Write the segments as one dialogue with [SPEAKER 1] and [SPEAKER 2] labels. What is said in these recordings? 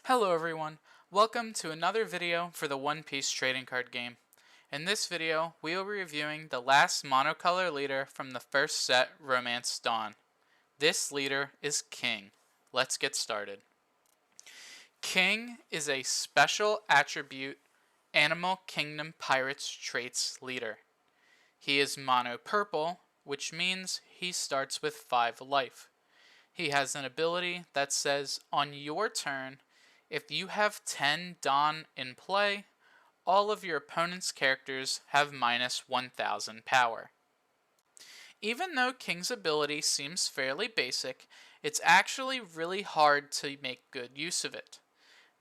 [SPEAKER 1] Hello everyone, welcome to another video for the One Piece trading card game. In this video, we will be reviewing the last monocolor leader from the first set, Romance Dawn. This leader is King. Let's get started. King is a special attribute Animal Kingdom Pirates traits leader. He is mono purple, which means he starts with 5 life. He has an ability that says on your turn, if you have 10 Dawn in play, all of your opponent's characters have minus 1000 power. Even though King's ability seems fairly basic, it's actually really hard to make good use of it.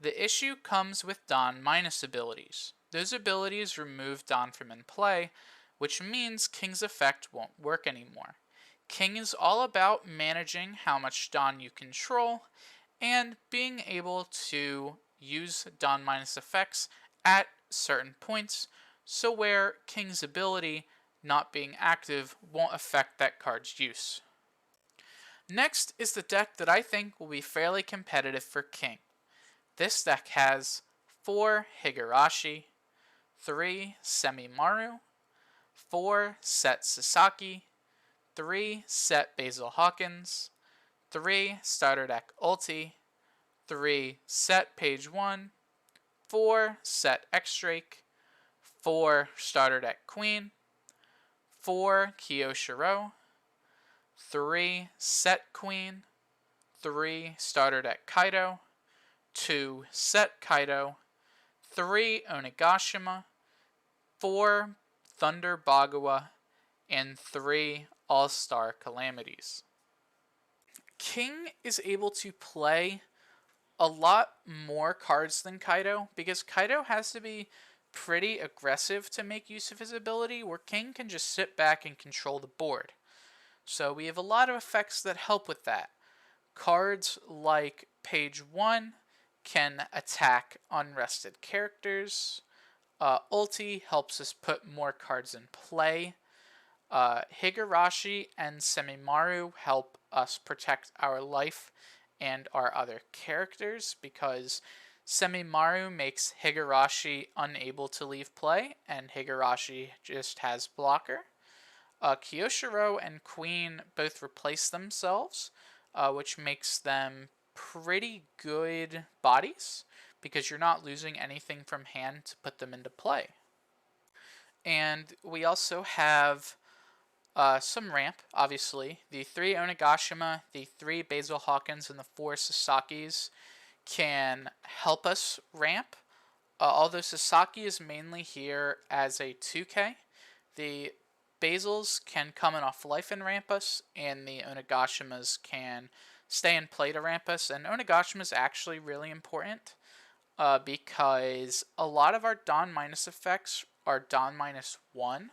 [SPEAKER 1] The issue comes with Dawn minus abilities. Those abilities remove Dawn from in play, which means King's effect won't work anymore. King is all about managing how much Dawn you control and being able to use Dawn minus effects at certain points, so where King's ability not being active won't affect that card's use. Next is the deck that I think will be fairly competitive for King. This deck has 4 Higurashi, 3 Semimaru, 4 Set Sasaki, 3 Set Basil Hawkins, 3 Starter Deck Ulti, 3 Set Page 1, 4 Set X-Drake, 4 Starter Deck Queen, 4 Kyoshiro, 3 Set Queen, 3 Starter Deck Kaido, 2 Set Kaido, 3 Onigashima, 4 Thunder Bagawa, and 3 All-Star Calamities. King is able to play a lot more cards than Kaido because Kaido has to be pretty aggressive to make use of his ability, where King can just sit back and control the board. So we have a lot of effects that help with that. Cards like Page 1 can attack unrested characters. Ulti helps us put more cards in play. Higurashi and Semimaru help us protect our life and our other characters because Semimaru makes Higurashi unable to leave play and Higurashi just has blocker. Kyoshiro and Queen both replace themselves, which makes them pretty good bodies because you're not losing anything from hand to put them into play. And we also have some ramp, obviously. The 3 Onigashima, the 3 Basil Hawkins, and the 4 Sasakis can help us ramp. Although Sasaki is mainly here as a 2K, the Basils can come in off life and ramp us, and the Onigashimas can stay in play to ramp us. And Onigashima is actually really important because a lot of our Dawn minus effects are Dawn minus 1,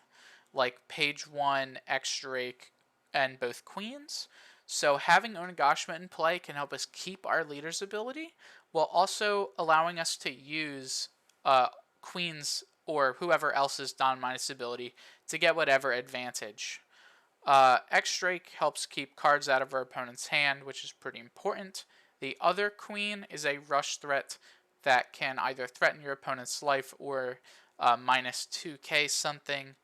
[SPEAKER 1] like Page 1, X-Drake, and both Queens. So having Onigashima in play can help us keep our leader's ability, while also allowing us to use Queens or whoever else's Dawn minus ability to get whatever advantage. X-Drake helps keep cards out of our opponent's hand, which is pretty important. The other Queen is a rush threat that can either threaten your opponent's life or minus 2k something.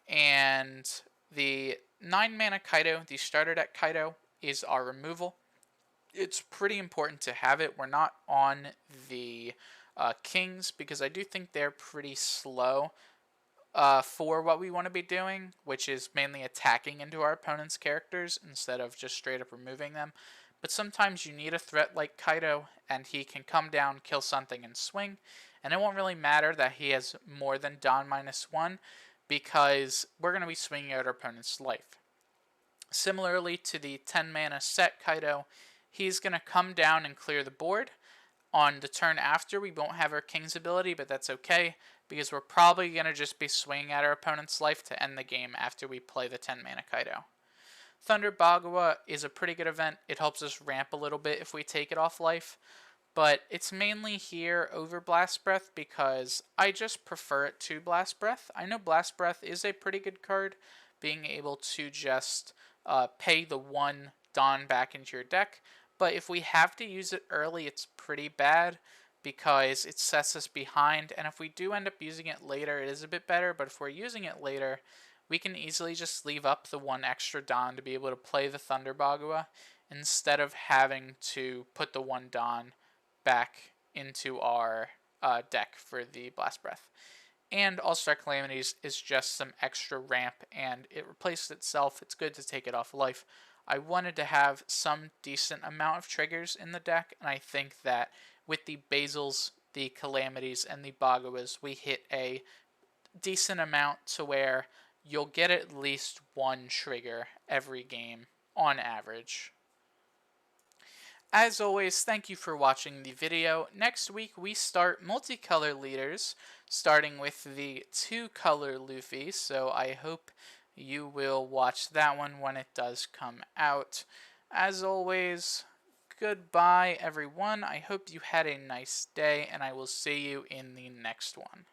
[SPEAKER 1] And the 9 mana Kaido, the starter deck Kaido, is our removal. It's pretty important to have it. We're not on the Kings because I do think they're pretty slow for what we want to be doing, which is mainly attacking into our opponent's characters instead of just straight up removing them. But sometimes you need a threat like Kaido, and he can come down, kill something, and swing. And it won't really matter that he has more than Dawn minus 1, because we're going to be swinging out our opponent's life. Similarly to the 10 mana set Kaido, he's going to come down and clear the board. On the turn after, we won't have our King's ability, but that's okay, because we're probably going to just be swinging at our opponent's life to end the game after we play the 10 mana Kaido. Thunder Bagawa is a pretty good event. It helps us ramp a little bit if we take it off life, but it's mainly here over Blast Breath because I just prefer it to Blast Breath. I know Blast Breath is a pretty good card, being able to just pay the 1 Dawn back into your deck, But if we have to use it early, it's pretty bad because it sets us behind. And if we do end up using it later, it is a bit better. But if we're using it later, we can easily just leave up the one extra Don to be able to play the Thunder Bagua instead of having to put the one Don back into our deck for the Blast Breath. And All-Star Calamities is just some extra ramp, and it replaces itself. It's good to take it off life. I wanted to have some decent amount of triggers in the deck, and I think that with the Basils, the Calamities, and the Baguas, we hit a decent amount to where you'll get at least one trigger every game on average. As always, thank you for watching the video. Next week we start multicolor leaders, starting with the 2-color Luffy, so I hope you will watch that one when it does come out. As always, goodbye everyone. I hope you had a nice day, and I will see you in the next one.